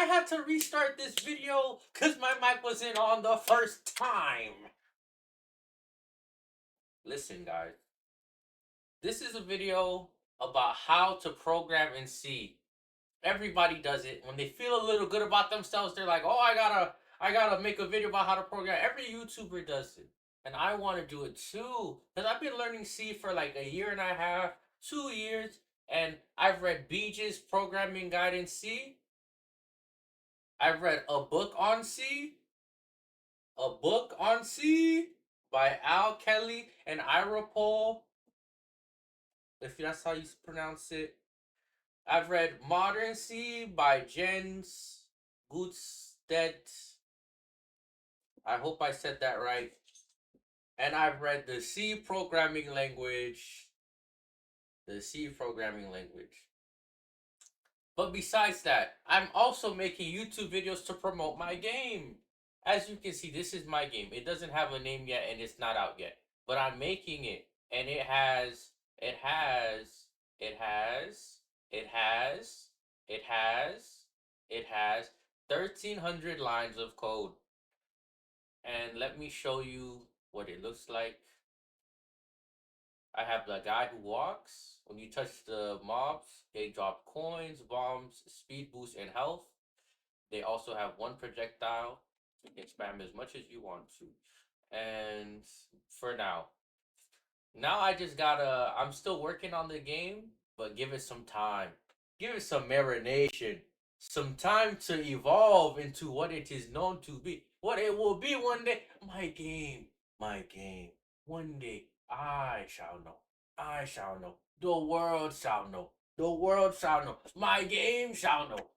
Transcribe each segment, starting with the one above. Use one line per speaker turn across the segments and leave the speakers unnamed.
had to restart this video because my mic wasn't on the first time. Listen, guys. This is a video about how to program in C. Everybody does it. When they feel a little good about themselves, they're like, "Oh, I gotta make a video about how to program." Every YouTuber does it. And I want to do it too. Because I've been learning C for like a year and a half, 2 years, and I've read Beej's programming guide in C. I've read a book on C by Al Kelly and Ira Paul, if that's how you pronounce it. I've read Modern C by Jens Gutstedt. I hope I said that right. And I've read the C programming language. The C programming language. But besides that, I'm also making YouTube videos to promote my game. As you can see, this is my game. It doesn't have a name yet and it's not out yet. But I'm making it. And it has 1,300 lines of code. And let me show you what it looks like. I have the guy who walks. When you touch the mobs, they drop coins, bombs, speed boost, and health. They also have one projectile. You can spam as much as you want to. And for now I just gotta. I'm still working on the game, but give it some time. Give it some marination. Some time to evolve into what it is known to be. What it will be one day. My game. My game. One day I shall know. I shall know. The world shall know. The world shall know. My game shall know.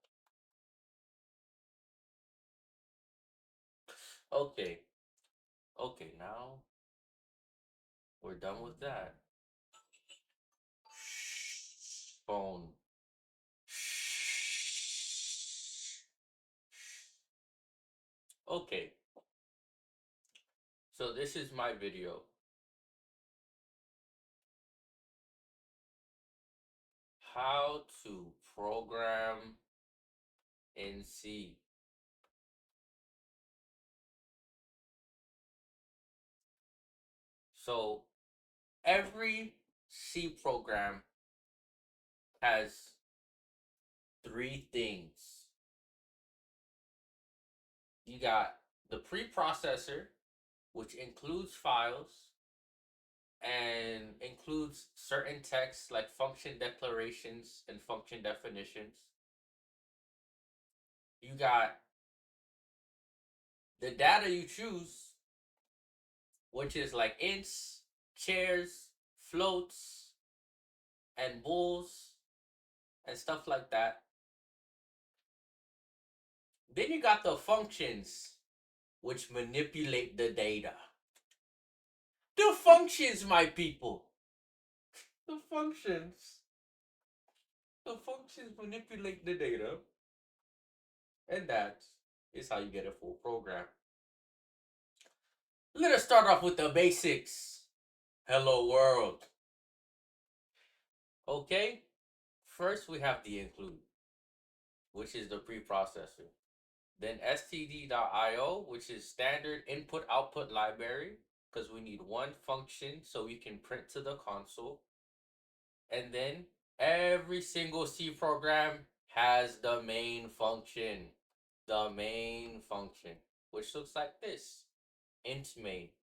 Okay. Okay, now we're done with that. Phone. Okay. So this is my video. How to program in C. So every C program has three things. You got the preprocessor, which includes files and includes certain texts like function declarations and function definitions. You got the data you choose, which is like ints, chairs, floats, and bulls, and stuff like that. Then you got the functions, which manipulate the data. The functions, my people. The functions. The functions manipulate the data. And that is how you get a full program. Let us start off with the basics. Hello world. Okay? First we have the include, which is the preprocessor. Then std.io, which is standard input output library, because we need one function so we can print to the console. And then every single C program has the main function. The main function, which looks like this. Int main.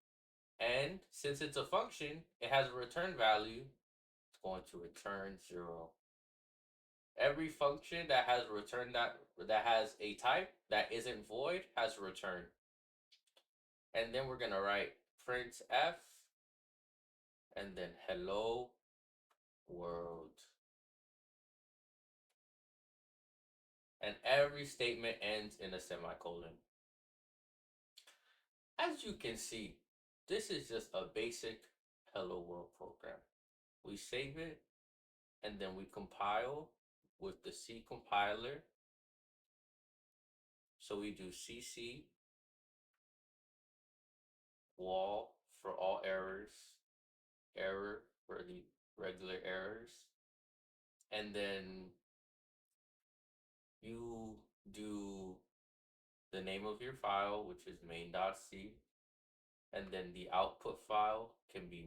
And since it's a function, it has a return value. It's going to return 0. Every function that has a return that has a type that isn't void has a return. And then we're gonna write printf and then hello world. And every statement ends in a semicolon. As you can see, this is just a basic hello world program. We save it and then we compile with the C compiler. So we do cc wall for all errors, error for the regular errors, and then you do the name of your file, which is main.c, and then the output file can be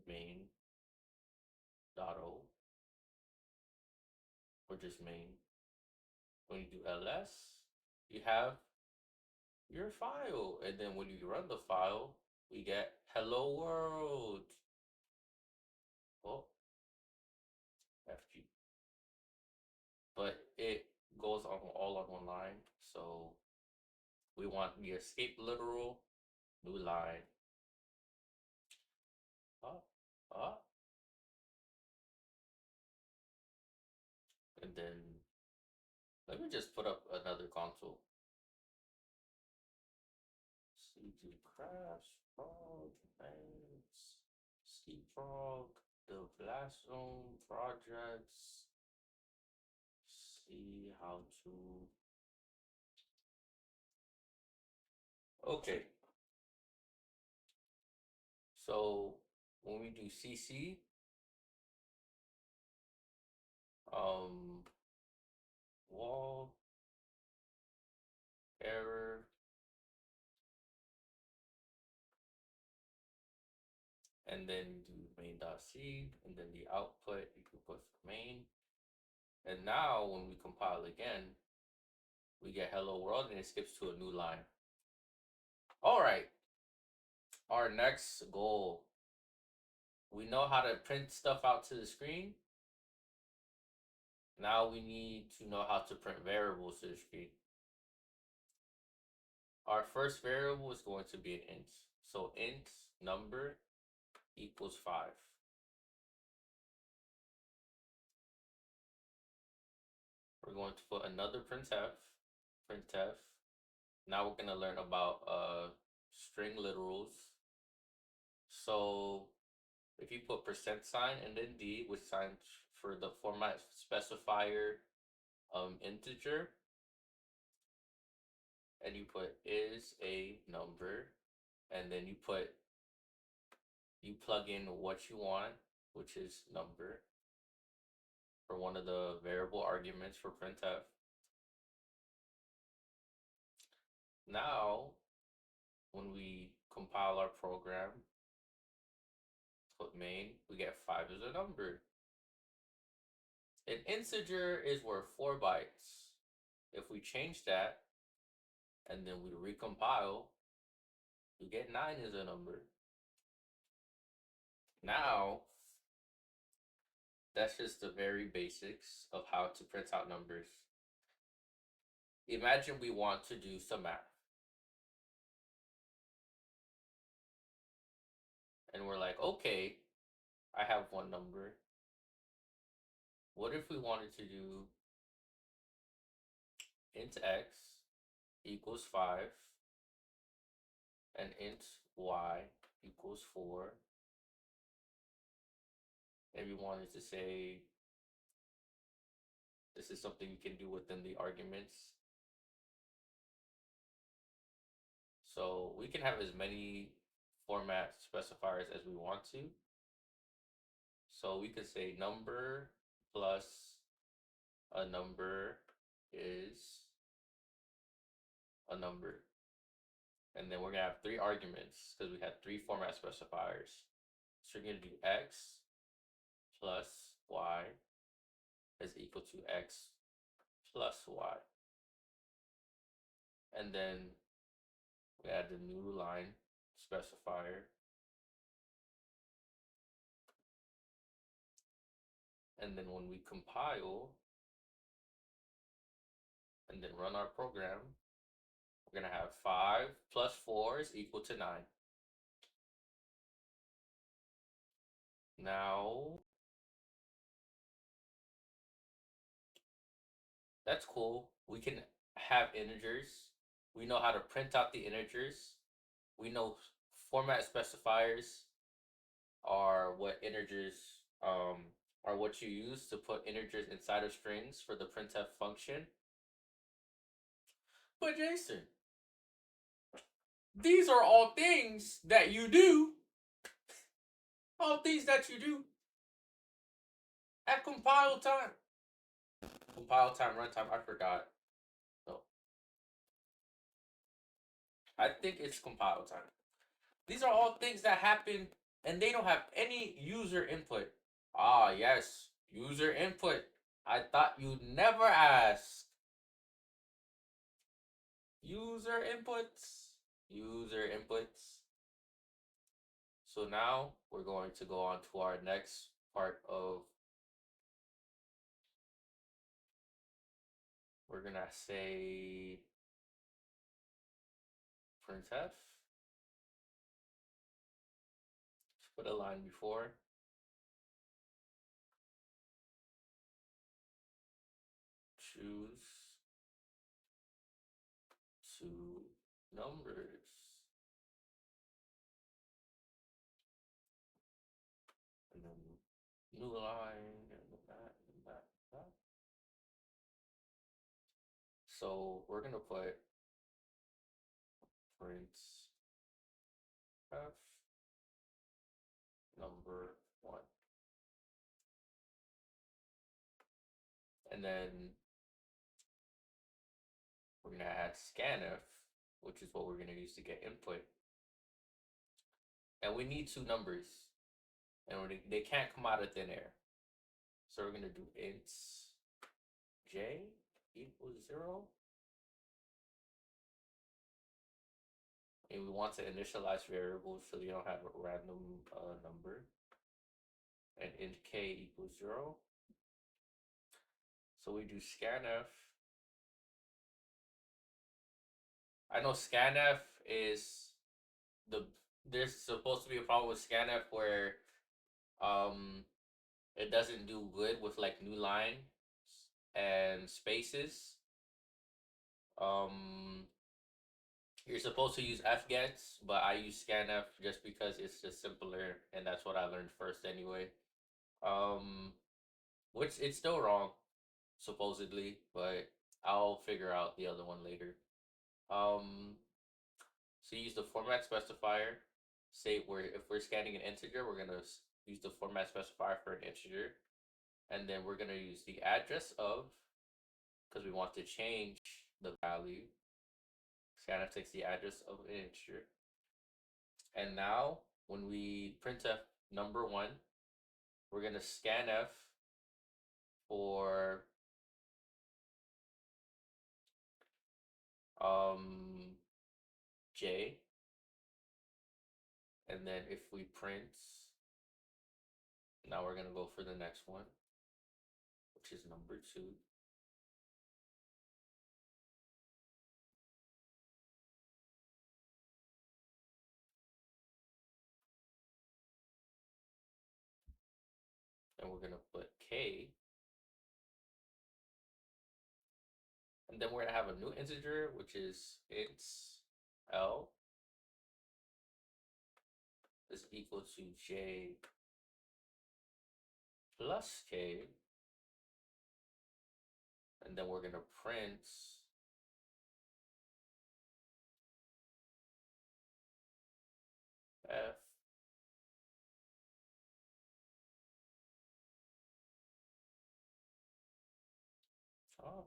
main.o, or just main. When you do ls, you have your file, and then when you run the file, we get hello world. Oh, FG. But it goes on all on one line, so we want the escape literal, new line. Ah, ah. And then let me just put up another console. CG Crash, Frog, Thanks, CProg, the Blast Zone projects. See how to. Okay. So when we do CC, wall error, and then do main.c, and then the output you can put for main. And now when we compile again, we get hello world and it skips to a new line. All right, our next goal. We know how to print stuff out to the screen. Now we need to know how to print variables to the screen. Our first variable is going to be an int. So int number equals 5. We're going to put another printf. Now we're going to learn about string literals. So if you put %sign and then d, which stands for the format specifier integer, and you put is a number, and then you plug in what you want, which is number, for one of the variable arguments for printf. Now, when we compile our program, put main, we get 5 as a number. An integer is worth 4 bytes. If we change that, and then we recompile, we get 9 as a number. Now, that's just the very basics of how to print out numbers. Imagine we want to do some math. And we're like, okay, I have one number. What if we wanted to do int x equals 5 and int y equals 4? And we wanted to say this is something we can do within the arguments. So we can have as many format specifiers as we want to. So we could say number plus a number is a number. And then we're going to have 3 arguments because we had 3 format specifiers. So we're going to do x plus y is equal to x plus y. And then we add the new line specifier. And then when we compile and then run our program, we're going to have 5 plus 4 is equal to 9. Now, that's cool. We can have integers. We know how to print out the integers. We know format specifiers are what integers are what you use to put integers inside of strings for the printf function. But Jason, these are all things that you do. All things that you do. at compile time. Compile time, runtime, I forgot. So I think it's compile time. These are all things that happen and they don't have any user input. Ah, yes, user input. I thought you'd never ask. User inputs. User inputs. So now we're going to go on to our next part of, we're gonna say printf. Just put a line before. Choose two numbers. And then new line and that and that and that. So we're gonna put print f number one. And then we're gonna add scanf, which is what we're gonna use to get input. And we need two numbers. And they can't come out of thin air. So we're gonna do int j equals 0. And we want to initialize variables so you don't have a random number. And int k equals 0. So we do scanf. I know scanf is there's supposed to be a problem with scanf where it doesn't do good with like new line and spaces. Um you're supposed to use fgets, but I use scanf just because it's just simpler and that's what I learned first anyway. Um which it's still wrong supposedly, but I'll figure out the other one later. Um So use the format specifier. Say if we're scanning an integer, we're gonna use the format specifier for an integer, and then we're gonna use the address of, because we want to change the value. Scanf takes the address of an integer, and now when we printf number one, we're gonna scanf for j, and then if we print, now we're gonna go for the next one, which is number two. And we're gonna put k, and then we're gonna have a new integer, which is int l is equal to j plus k, and then we're gonna print f oh,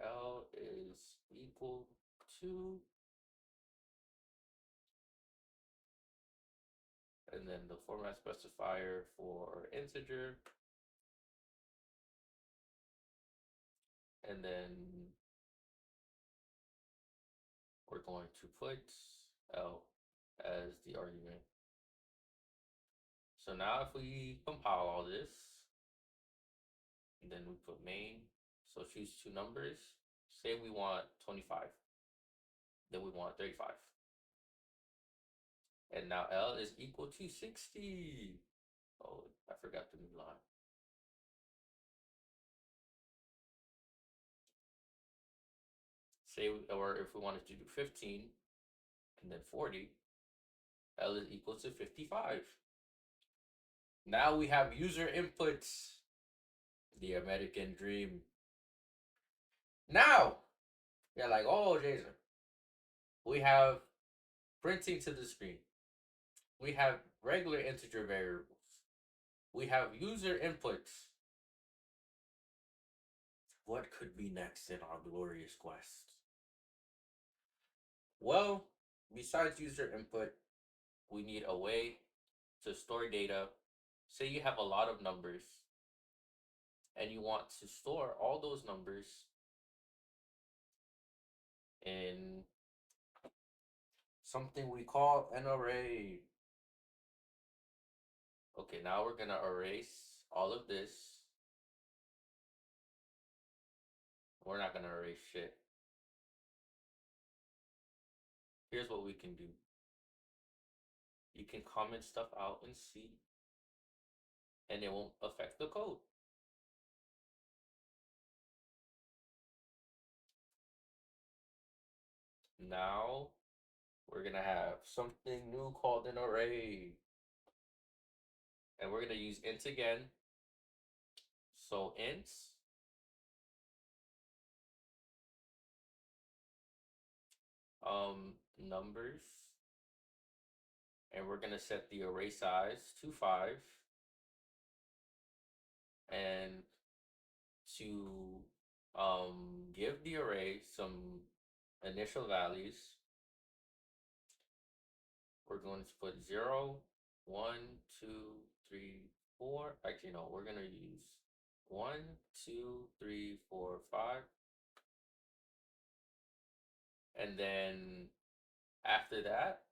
l is equal to, and then the format specifier for integer, and then we're going to put l as the argument. So now if we compile all this, and then we put main, so choose two numbers. Say we want 25, then we want 35. And now L is equal to 60. Oh, I forgot the new line. Say, or if we wanted to do 15 and then 40, L is equal to 55. Now we have user inputs. The American dream. Now, you're like, oh, Jason, we have printing to the screen. We have regular integer variables. We have user inputs. What could be next in our glorious quest? Well, besides user input, we need a way to store data. Say you have a lot of numbers and you want to store all those numbers in something we call an array. Okay, now we're gonna erase all of this. We're not gonna erase shit. Here's what we can do. You can comment stuff out and see, and it won't affect the code. Now we're gonna have something new called an array. And we're gonna use int again. So ints numbers, and we're gonna set the array size to 5, and to give the array some initial values, we're going to put 0, 1, 2, 3, 4. Actually, no, we're gonna use 1, 2, 3, 4, 5, and then after that,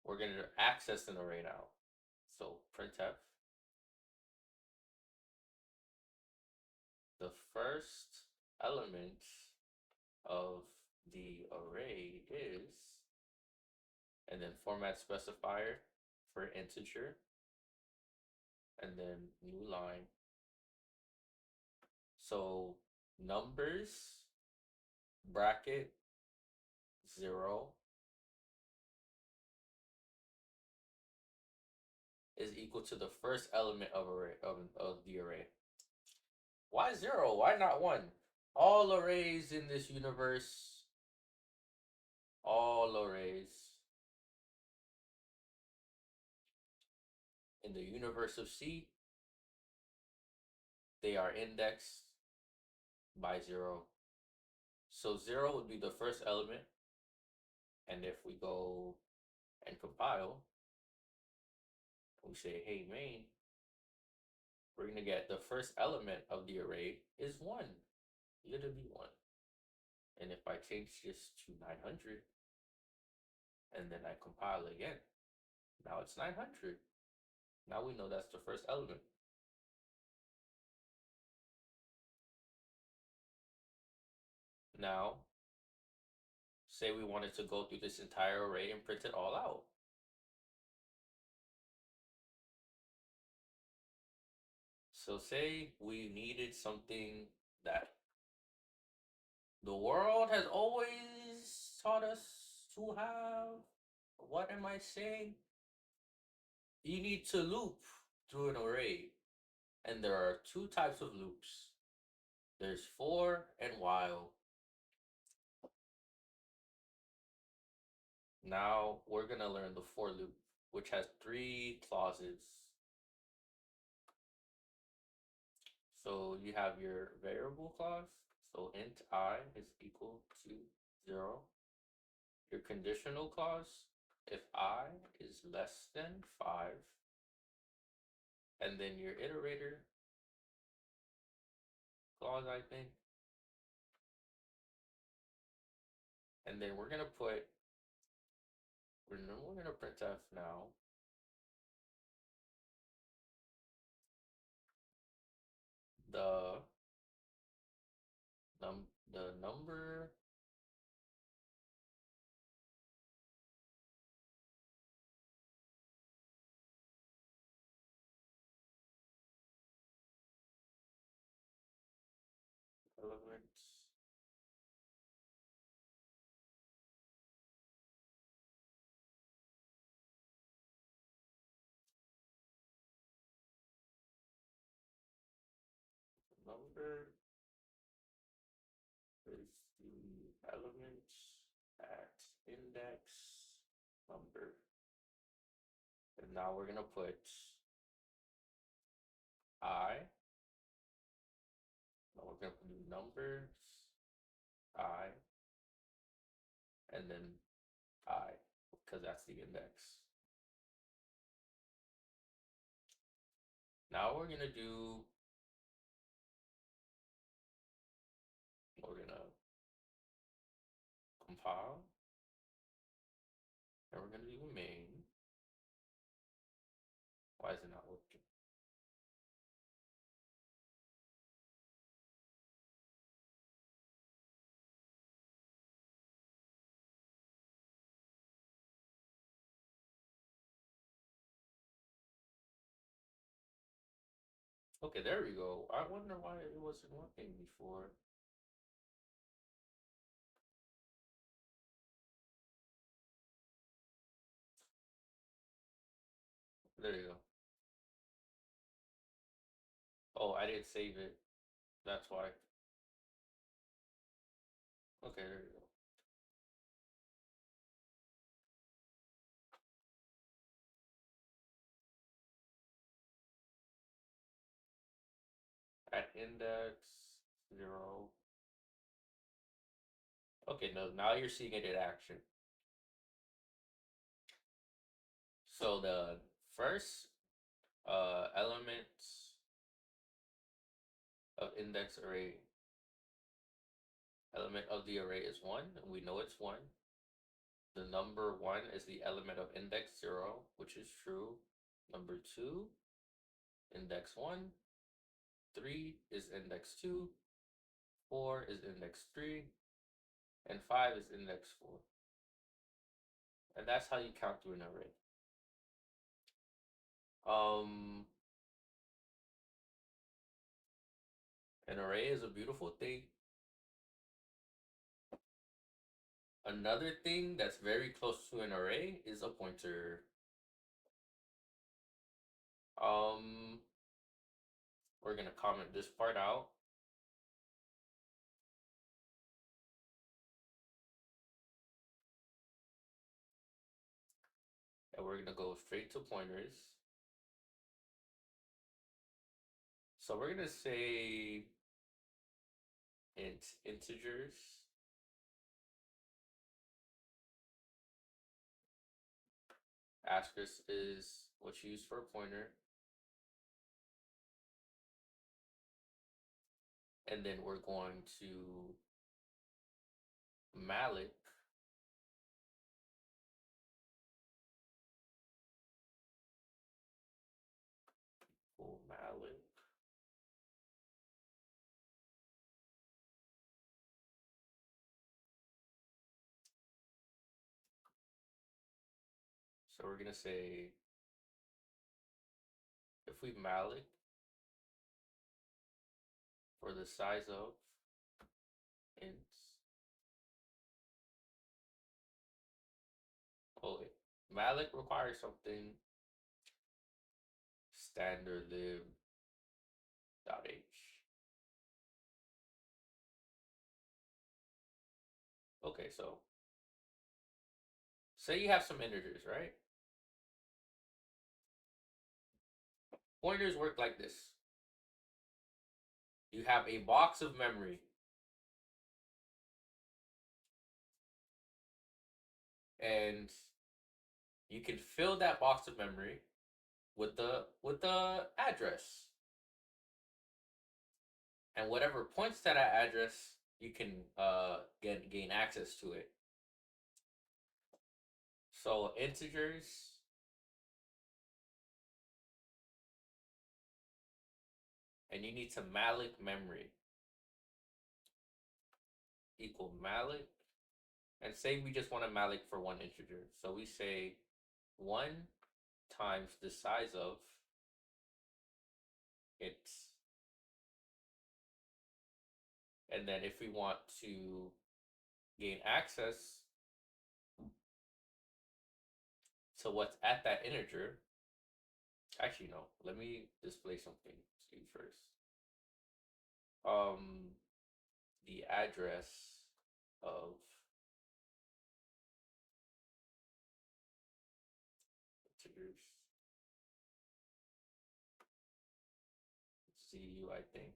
we're gonna access an array now. So printf, the first element of the array is, and then format specifier for integer, and then new line. So numbers bracket 0 is equal to the first element of array of the array. Why 0? Why not 1? All arrays in this universe, all arrays in the universe of C, they are indexed by 0. So 0 would be the first element. And if we go and compile, we say, hey, main, we're going to get the first element of the array is 1, literally 1. And if I change this to 900, and then I compile again, now it's 900. Now we know that's the first element. Now, say we wanted to go through this entire array and print it all out. So say we needed something that the world has always taught us to have. What am I saying? You need to loop through an array. And there are two types of loops. There's for and while. Now we're going to learn the for loop, which has 3 clauses. So you have your variable clause. So int I is equal to 0. Your conditional clause, if I is less than 5. And then your iterator clause, I think. And then we're going to put, we're going to printf now. The number elements number is the element at index number. And now we're gonna put I. Now we're gonna do numbers, I, and then I, because that's the index. Now we're gonna do, we're gonna compile, and we're gonna do main. Why is it not working? Okay, there we go. I wonder why it wasn't working before. There you go. Oh, I didn't save it. That's why. Okay, there you go. At index 0. Okay, no, now you're seeing it in action. So the first element of index array, element of the array is 1, and we know it's 1. The number 1 is the element of index 0, which is true. Number 2, index 1. 3 is index 2. 4 is index 3. And 5 is index 4. And that's how you count through an array. An array is a beautiful thing. Another thing that's very close to an array is a pointer. We're gonna comment this part out. And we're gonna go straight to pointers. So we're gonna say integers. Asterisk is what you use for a pointer. And then we're going to malloc malloc. So we're gonna say if we malloc for the size of ints. Oh wait, malloc requires something. Standard lib dot h. Okay, so say you have some integers, right? Pointers work like this. You have a box of memory. And you can fill that box of memory with the address. And whatever points to that address, you can gain access to it. So integers and you need to malloc memory equal malloc. And say we just want to malloc for one integer. So we say 1 times the size of it. And then if we want to gain access to what's at that integer, actually no, let me display something to you first. um the address of integers. ZU, I think.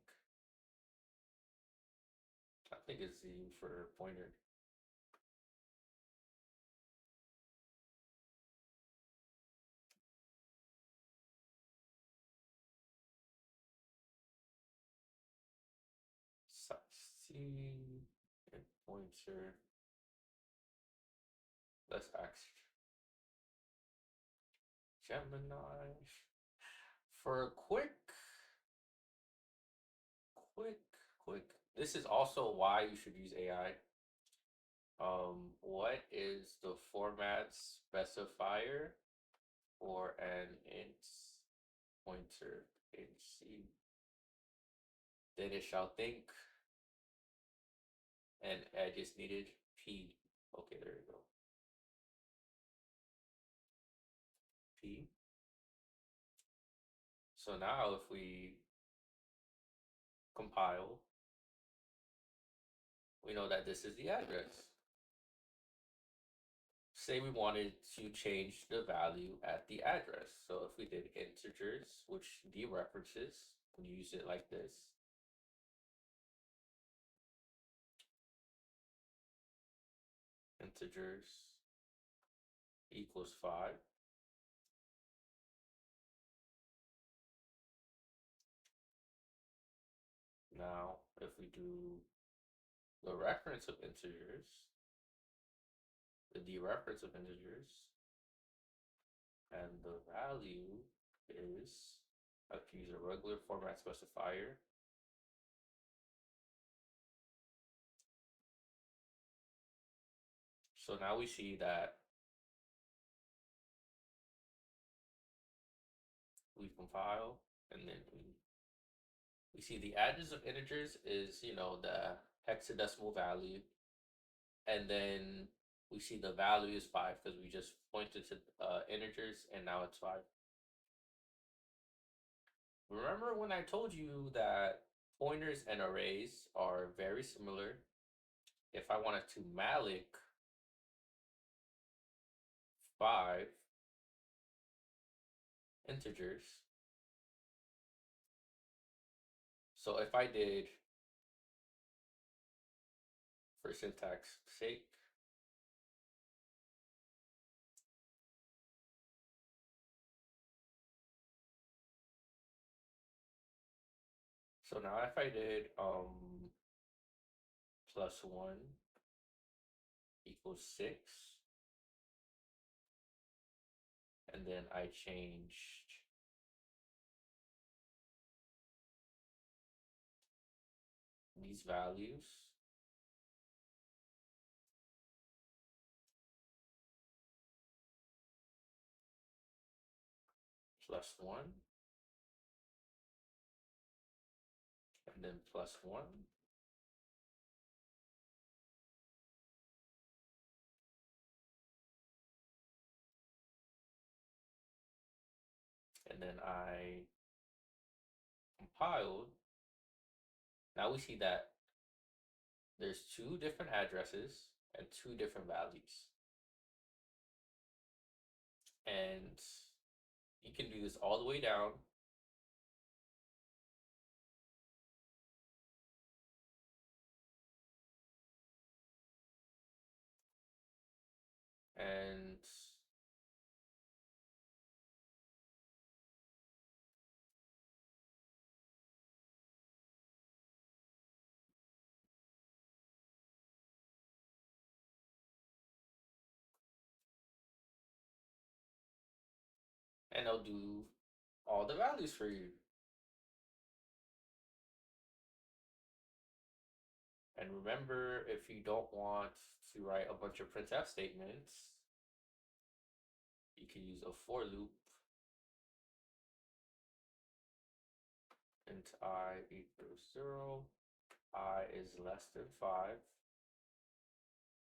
I think it's ZU for pointer. C and pointer. Let's ask Gemini for a quick, quick. This is also why you should use AI. What is the format specifier for an int pointer in C? Then it shall think and edge is needed P. Okay, there you go. P. So now if we compile, we know that this is the address. Say we wanted to change the value at the address. So if we did integers, which dereferences, we use it like this. Integers equals 5. Now, if we do the reference of integers, the dereference of integers, and the value is, I can use a regular format specifier. So now we see that we compile and then we see the address of integers is, the hexadecimal value. And then we see the value is 5 because we just pointed to integers and now it's 5. Remember when I told you that pointers and arrays are very similar? If I wanted to malloc 5 integers, so if I did, for syntax sake, so now if I did +1 equals 6, and then I changed these values, +1, and then +1, and then I compiled. Now we see that there's 2 different addresses and 2 different values. And you can do this all the way down. And it'll do all the values for you. And remember, if you don't want to write a bunch of printf statements, you can use a for loop. Int I equals 0, I is less than 5,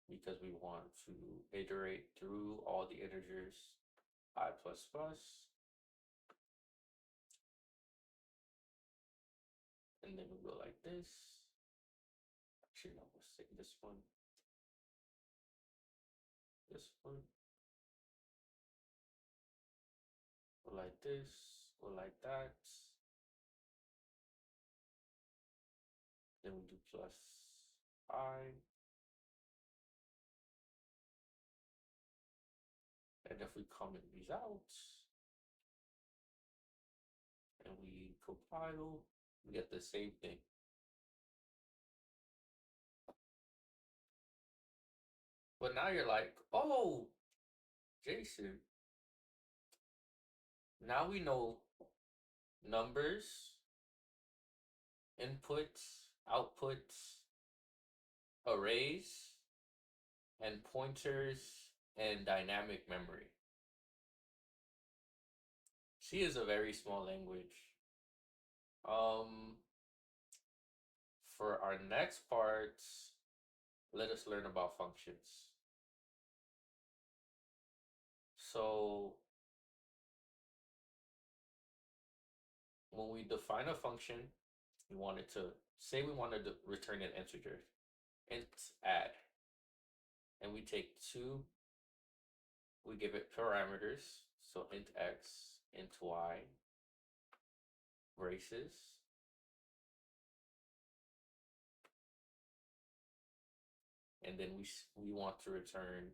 because we want to iterate through all the integers I++. And then we go like this. Actually, no, we'll say this one. This one. Go like this. Go like that. Then we do plus I. And if we comment these out and we compile, we get the same thing. But now you're like, oh, Jason, now we know numbers, inputs, outputs, arrays, and pointers, and dynamic memory. C is a very small language. For our next part, let us learn about functions. So when we define a function, we wanted to say we wanted to return an integer, int add, and we take two, we give it parameters, so int x, int y, braces, and then we want to return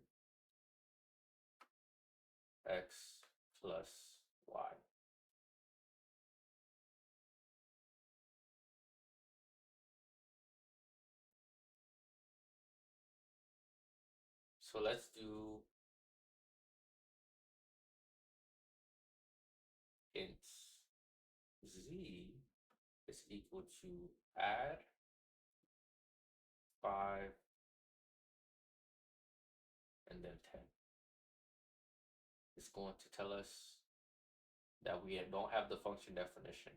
x plus y. So let's do int z is equal to add 5 and then 10. It's going to tell us that we don't have the function definition.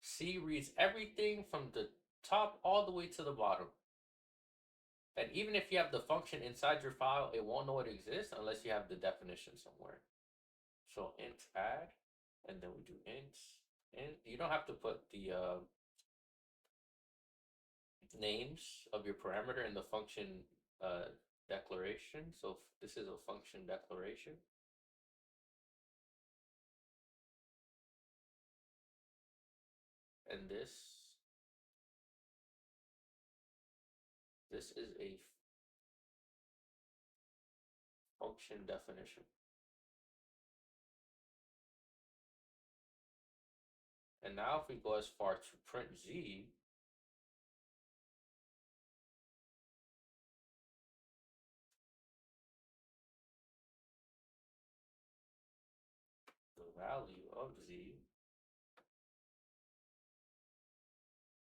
C reads everything from the top all the way to the bottom. And even if you have the function inside your file, it won't know it exists unless you have the definition somewhere. So int add, and then we do int. And you don't have to put the names of your parameter in the function declaration. So this is a function declaration. And this is a function definition. And now if we go as far to print z, the value of z,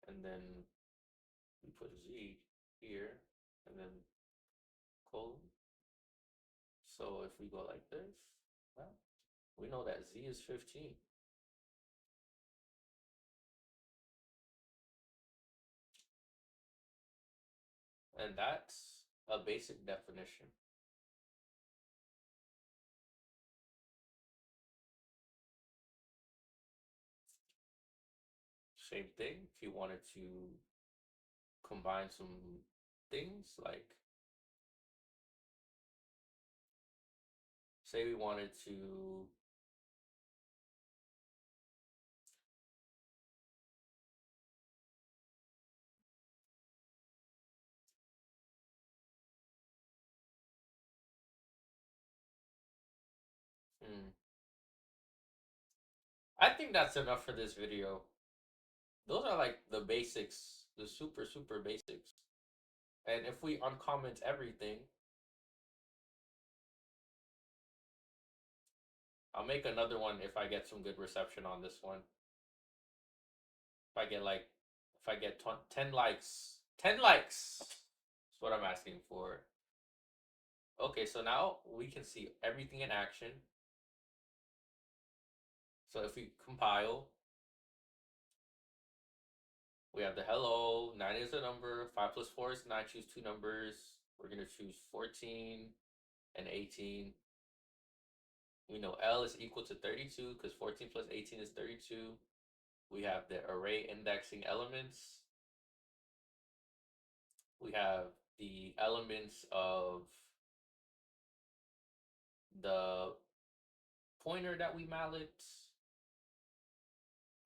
and then we put z here, and then colon. So if we go like this, well, we know that z is 15. And that's a basic definition. Same thing, if you wanted to combine some things, like say we wanted to I think that's enough for this video. Those are like the basics, the super basics. And if we uncomment everything, I'll make another one if I get some good reception on this one. If I get like, if I get 10 likes, 10 likes. That's what I'm asking for. Okay, so now we can see everything in action. So if we compile, we have the hello, 9 is a number, 5 plus 4 is 9, choose two numbers. We're going to choose 14 and 18. We know L is equal to 32 because 14 plus 18 is 32. We have the array indexing elements. We have the elements of the pointer that we mallet.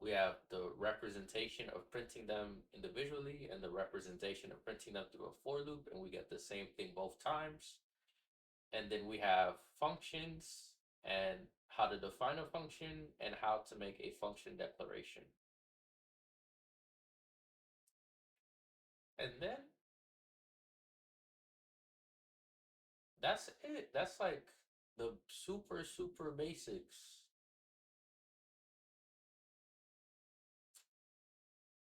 We have the representation of printing them individually and the representation of printing them through a for loop, and we get the same thing both times. And then we have functions and how to define a function and how to make a function declaration. And then that's it. That's like the super basics.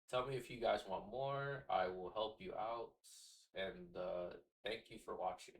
Tell me if you guys want more. I will help you out. And thank you for watching.